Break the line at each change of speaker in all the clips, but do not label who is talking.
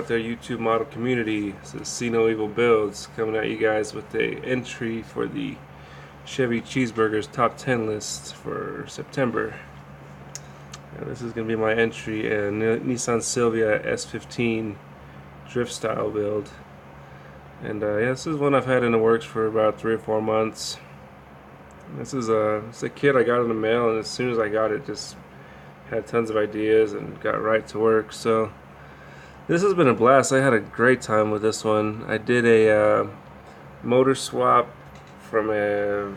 there, YouTube model community. This is See No Evil Builds coming at you guys with a entry for the Chevy Cheeseburgers top 10 list for September. This is going to be my entry, a Nissan Silvia s15 drift style build. And yeah, this is one I've had in the works for about 3 or 4 months. This is it's a kit I got in the mail, and as soon as I got it, just had tons of ideas and got right to work. So this has been a blast. I had a great time with this one. I did a motor swap from a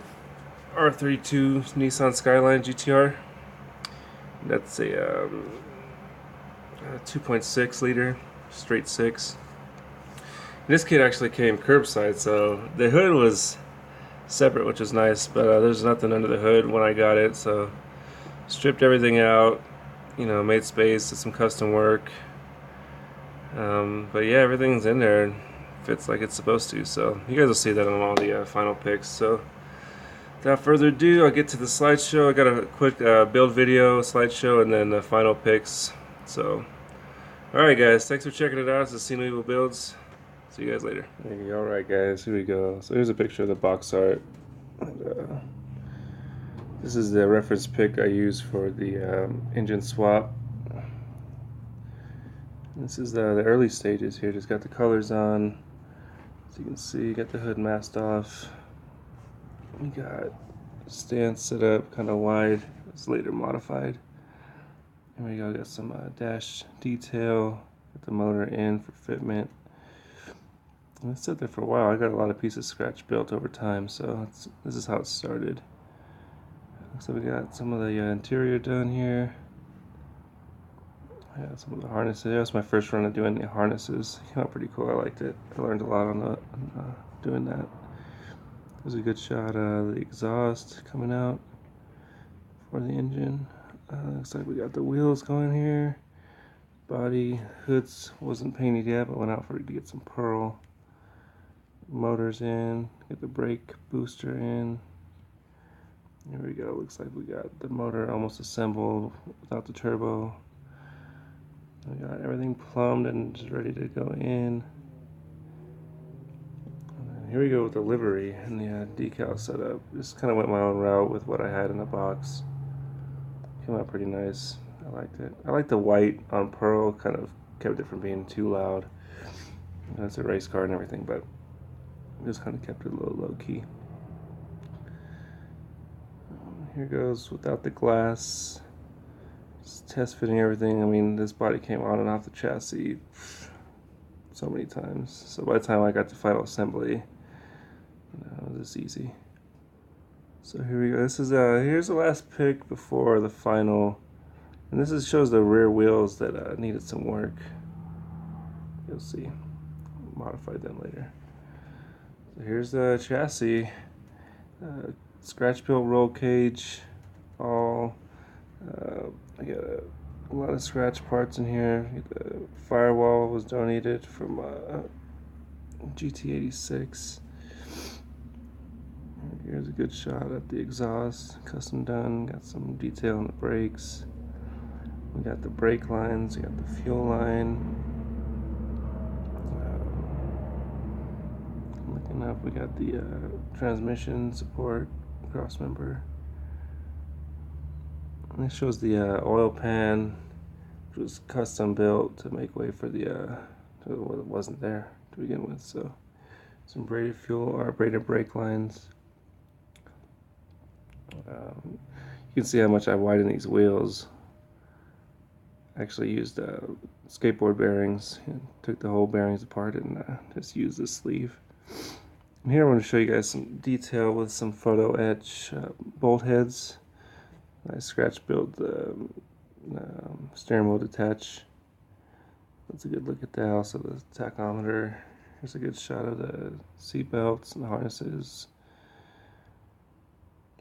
R32 Nissan Skyline GTR. That's a 2.6 liter straight six. This kit actually came curbside, so the hood was separate, which was nice, but there's nothing under the hood when I got it, so stripped everything out, you know, made space, did some custom work. But yeah, everything's in there, fits like it's supposed to, so you guys will see that on all the final pics. So without further ado, I'll get to the slideshow. I got a quick build video, slideshow, and then the final pics. So alright guys, thanks for checking it out. This is See No Evil Builds. See you guys later. Alright guys, here we go. So here's a picture of the box art. And, this is the reference pic I used for the engine swap. This is the early stages here. Just got the colors on. As you can see, got the hood masked off. We got stand set up kind of wide. It's later modified. Here we go. Got some dash detail. Got the motor in for fitment. And it's sat there for a while. I got a lot of pieces scratch built over time, so this is how it started. So we got some of the interior done here. Yeah, some of the harnesses. That was my first run of doing the harnesses. It came out pretty cool. I liked it. I learned a lot on doing that. There's a good shot of the exhaust coming out for the engine. Looks like we got the wheels going here. Body, hoods wasn't painted yet, but went out to get some pearl. Motors in. Get the brake booster in. Here we go. Looks like we got the motor almost assembled without the turbo. We got everything plumbed and just ready to go in. And here we go with the livery and the decal setup. Just kind of went my own route with what I had in the box. Came out pretty nice. I liked it. I like the white on pearl. Kind of kept it from being too loud. It's a race car and everything, but just kind of kept it a little low key. Here goes without the glass. Just test fitting everything. I mean, this body came on and off the chassis so many times. So by the time I got to final assembly, it was just easy. So here we go. This is here's the last pic before the final, and this shows the rear wheels that needed some work. You'll see. Modify them later. So here's the chassis. Scratch built roll cage, all. I got a lot of scratch parts in here. The firewall was donated from GT86. Here's a good shot at the exhaust, custom done. Got some detail on the brakes. We got the brake lines. We got the fuel line. Looking up, we got the transmission support cross member. And this shows the oil pan, which was custom built to make way for the what wasn't there to begin with. So some braided fuel or braided brake lines. You can see how much I widened these wheels. I actually used skateboard bearings and took the whole bearings apart and just used this sleeve. And here I want to show you guys some detail with some photo etch bolt heads. I scratch built the steering wheel detach. That's a good look at that. Also the tachometer. Here's a good shot of the seat belts and the harnesses.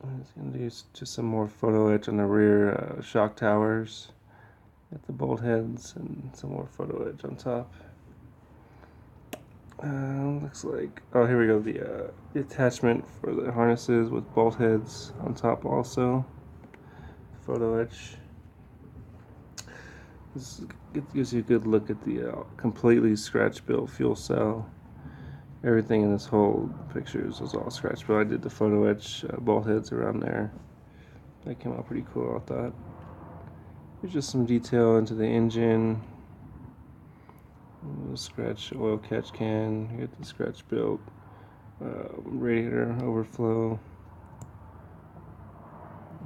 I'm just going to do just some more photo etch on the rear shock towers. Got the bolt heads and some more photo etch on top. Looks like, oh, here we go, the attachment for the harnesses with bolt heads on top also. Photo etch. This gives you a good look at the completely scratch-built fuel cell. Everything in this whole picture was all scratch-built. I did the photo etch bolt heads around there. That came out pretty cool, I thought. There's just some detail into the engine. The scratch oil catch can. You get the scratch-built radiator overflow.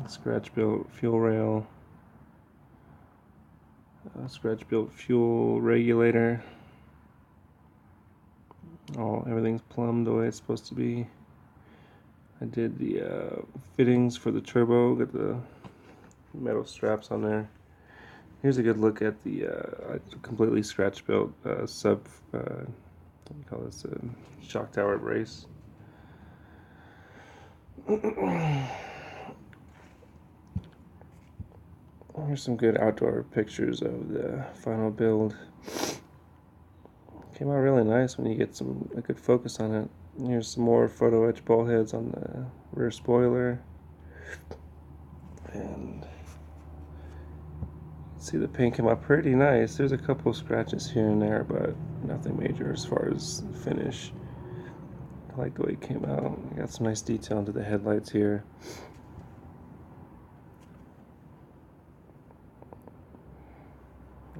Scratch-built fuel rail. Scratch-built fuel regulator. Everything's plumbed the way it's supposed to be. I did the fittings for the turbo. Got the metal straps on there. Here's a good look at the completely scratch-built what do you call this? Shock tower brace. Here's some good outdoor pictures of the final build. Came out really nice when you get a good focus on it. Here's some more photo etch ball heads on the rear spoiler. And see, the paint came out pretty nice. There's a couple of scratches here and there, but nothing major as far as finish. I like the way it came out. I got some nice detail into the headlights here.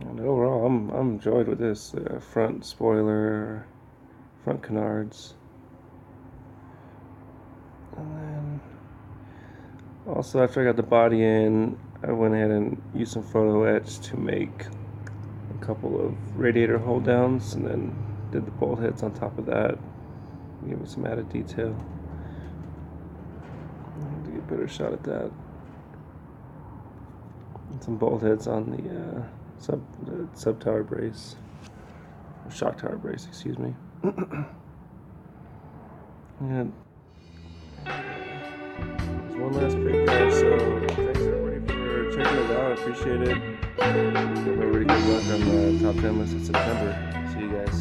And overall, I'm enjoyed with this front spoiler, front canards, and then also after I got the body in, I went ahead and used some photo etch to make a couple of radiator hold downs, and then did the bolt heads on top of that, give it some added detail. To get a better shot at that. And some bolt heads on the sub tower brace, or shock tower brace, excuse me. And there's one last pic there, so thanks everybody for checking it out. I appreciate it. Hope everybody good luck on the top 10 list in September. See you guys.